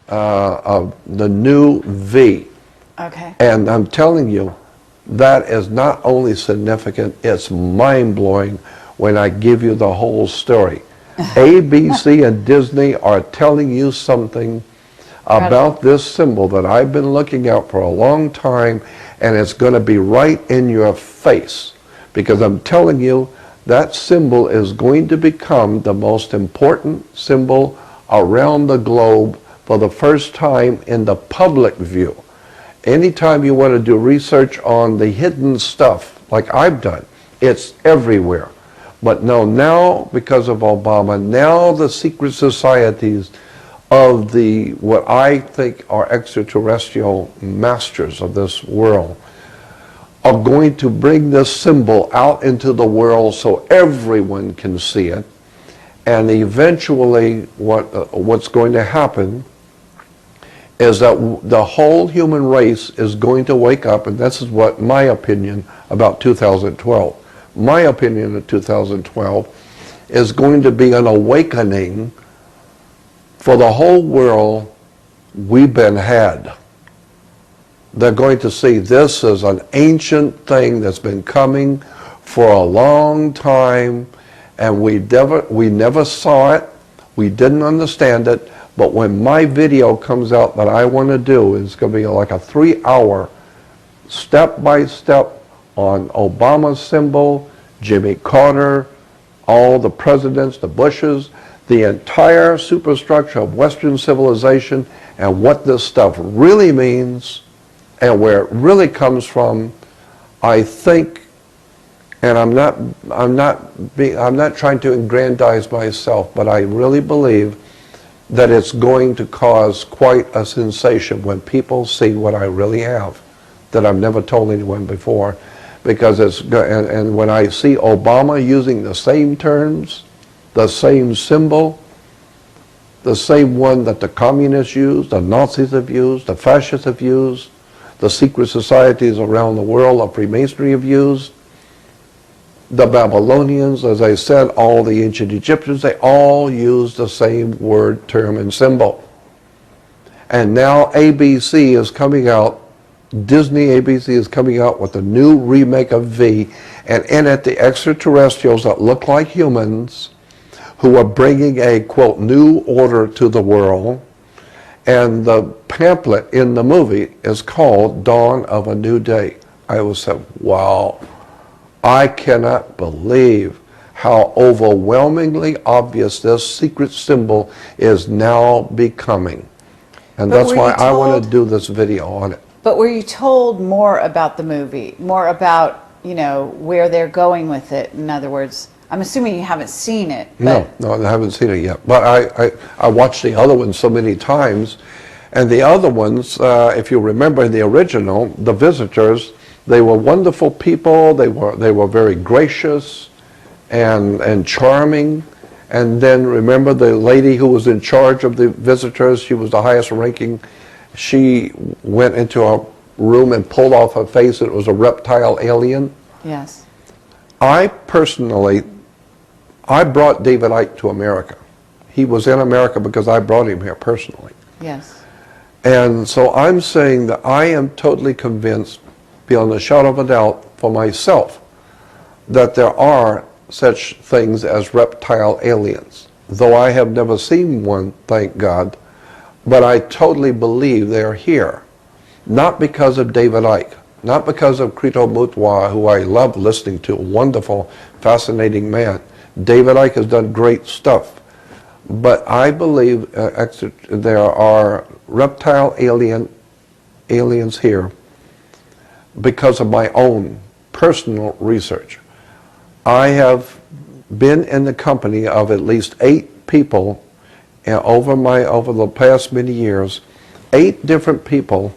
Of the new V. Okay. And I'm telling you, that is not only significant, it's mind-blowing when I give you the whole story. ABC and Disney are telling you something about this symbol that I've been looking at for a long time, and it's going to be right in your face, because I'm telling you that symbol is going to become the most important symbol around the globe for the first time in the public view. Anytime you want to do research on the hidden stuff, like I've done, it's everywhere. But no, now, because of Obama, now the secret societies of the, what I think are extraterrestrial masters of this world, are going to bring this symbol out into the world so everyone can see it. And eventually, what's going to happen is that the whole human race is going to wake up, and this is what my opinion about 2012. My opinion of 2012 is going to be an awakening for the whole world. We've been had. They're going to see this as an ancient thing that's been coming for a long time, and we never saw it, we didn't understand it, but when my video comes out that I want to do, it's going to be like a 3-hour step-by-step on Obama's symbol, Jimmy Carter, all the presidents, the Bushes, the entire superstructure of Western civilization, and what this stuff really means and where it really comes from. I think, and I'm not trying to aggrandize myself, but I really believe that it's going to cause quite a sensation when people see what I really have, that I've never told anyone before, because it's, and when I see Obama using the same terms, the same symbol, the same one that the communists used, the Nazis have used, the fascists have used, the secret societies around the world of Freemasonry have used, the Babylonians, as I said, all the ancient Egyptians, they all used the same word, term, and symbol. And now ABC is coming out, Disney ABC is coming out with a new remake of V, and in it the extraterrestrials that look like humans who are bringing a, quote, new order to the world. And the pamphlet in the movie is called Dawn of a New Day. I was said, wow. I cannot believe how overwhelmingly obvious this secret symbol is now becoming. And that's why I want to do this video on it. But were you told more about the movie? More about, you know, where they're going with it? In other words, I'm assuming you haven't seen it. But No, I haven't seen it yet. But I watched the other ones so many times. And the other ones, if you remember in the original, the visitors, they were wonderful people. They were very gracious and charming. And then remember the lady who was in charge of the visitors, she was the highest ranking. She went into a room and pulled off her face, and it was a reptile alien. Yes. I personally, I brought David Icke to America. He was in America because I brought him here personally. Yes. And so I'm saying that I am totally convinced, beyond a shadow of a doubt for myself, that there are such things as reptile aliens. Though I have never seen one, thank God, but I totally believe they're here. Not because of David Icke, not because of Crito Mutwa, who I love listening to, a wonderful, fascinating man. David Icke has done great stuff. But I believe there are reptile aliens here because of my own personal research. I have been in the company of at least 8 people over the past many years, 8 different people.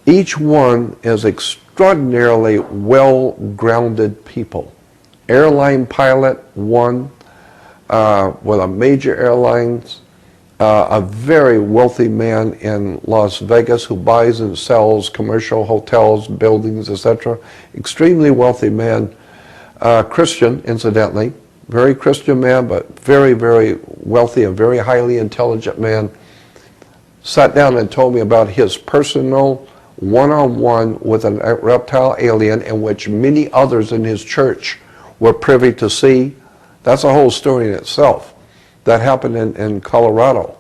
Each one is extraordinarily well-grounded people. Airline pilot, one, with a major airlines, a very wealthy man in Las Vegas who buys and sells commercial hotels, buildings, etc. Extremely wealthy man, Christian, incidentally, very Christian man, but very, very wealthy, a very highly intelligent man. sat down and told me about his personal one-on-one with a reptile alien in which many others in his church were privy to see. That's a whole story in itself. That happened in Colorado.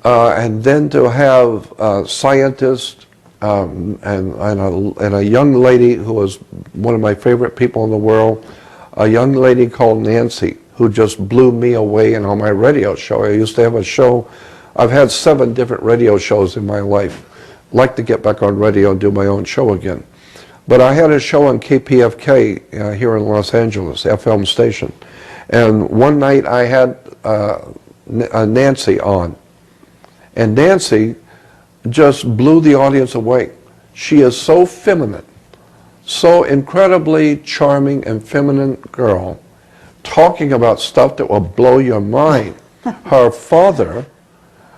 And then to have scientists and a young lady who was one of my favorite people in the world, a young lady called Nancy, who just blew me away. And on my radio show, I used to have a show. I've had 7 different radio shows in my life. Like to get back on radio and do my own show again. But I had a show on KPFK here in Los Angeles, FM station. And one night I had Nancy on. And Nancy just blew the audience away. She is so feminine, so incredibly charming and feminine girl, talking about stuff that will blow your mind. Her father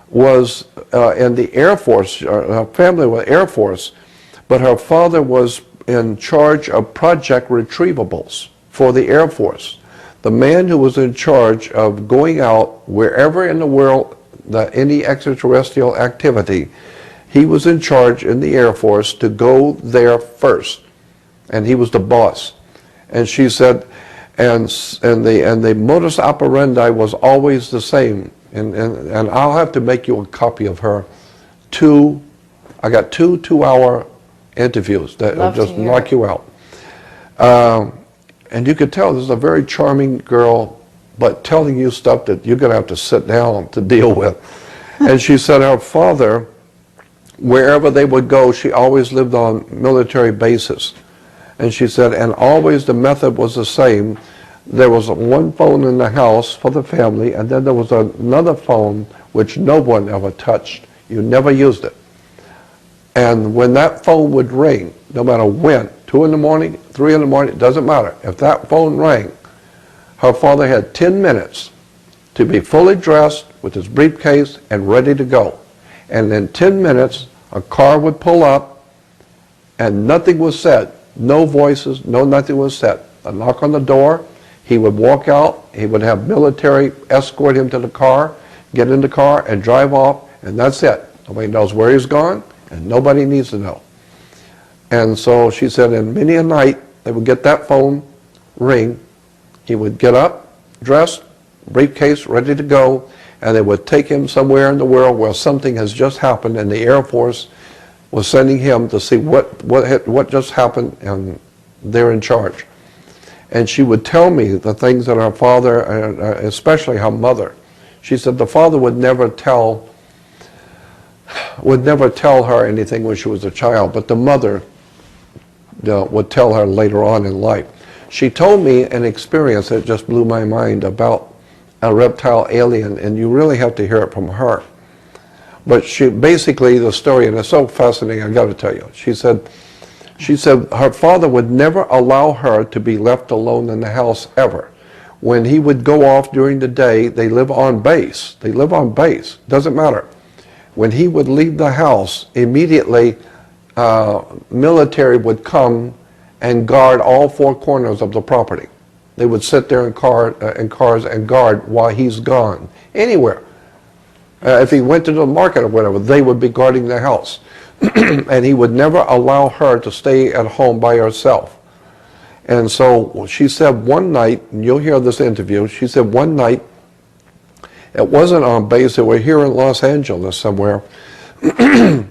was in the Air Force, her family was Air Force, but her father was in charge of project retrievables for the Air Force. The man who was in charge of going out wherever in the world, any extraterrestrial activity, he was in charge in the Air Force to go there first. And he was the boss. And she said, and the modus operandi was always the same. And I'll have to make you a copy of her. I got 2 2-hour interviews that will just knock you out. And you could tell this is a very charming girl, but telling you stuff that you're going to have to sit down to deal with. And she said her father, wherever they would go, she always lived on military bases. And she said, and always the method was the same. There was one phone in the house for the family, and then there was another phone which no one ever touched. You never used it. And when that phone would ring, no matter when, 2 in the morning, 3 in the morning, it doesn't matter. If that phone rang, her father had 10 minutes to be fully dressed with his briefcase and ready to go. And in 10 minutes, a car would pull up and nothing was said. No voices, no nothing was said. A knock on the door, he would walk out, he would have military escort him to the car, get in the car and drive off, and that's it. Nobody knows where he's gone, and nobody needs to know. And so she said, in many a night, they would get that phone ring, he would get up, dressed, briefcase, ready to go, and they would take him somewhere in the world where something has just happened, and the Air Force was sending him to see what just happened, and they're in charge. And she would tell me the things that her father, especially her mother, she said the father would never tell her anything when she was a child, but the mother would tell her later on in life. She told me an experience that just blew my mind about a reptile alien, and you really have to hear it from her. But she basically, the story, and it's so fascinating, I got to tell you. She said her father would never allow her to be left alone in the house ever. When he would go off during the day, they live on base. They live on base. Doesn't matter. When he would leave the house, immediately military would come and guard all 4 corners of the property. They would sit there in cars and guard while he's gone. Anywhere. If he went to the market or whatever, they would be guarding the house. And he would never allow her to stay at home by herself. And so she said one night, and you'll hear this interview, she said one night, it wasn't on base, they were here in Los Angeles somewhere,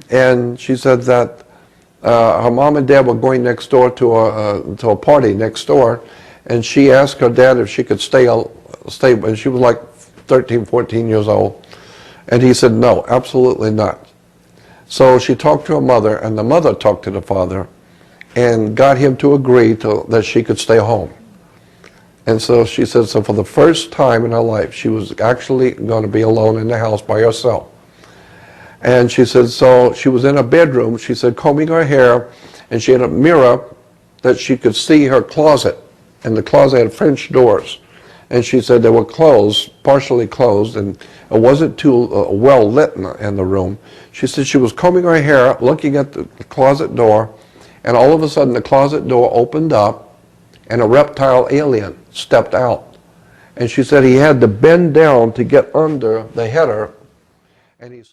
and she said that her mom and dad were going next door to a party next door, and she asked her dad if she could stay, and she was like 13, 14 years old, and he said no, absolutely not. So she talked to her mother, and the mother talked to the father, and got him to agree that she could stay home. And so she said, so for the first time in her life, she was actually going to be alone in the house by herself. And she said, so she was in a bedroom, she said, combing her hair, and she had a mirror that she could see her closet. And the closet had French doors. And she said they were closed, partially closed, and it wasn't too well lit in the room. She said she was combing her hair, looking at the closet door, and all of a sudden the closet door opened up, and a reptile alien stepped out. And she said he had to bend down to get under the header, and he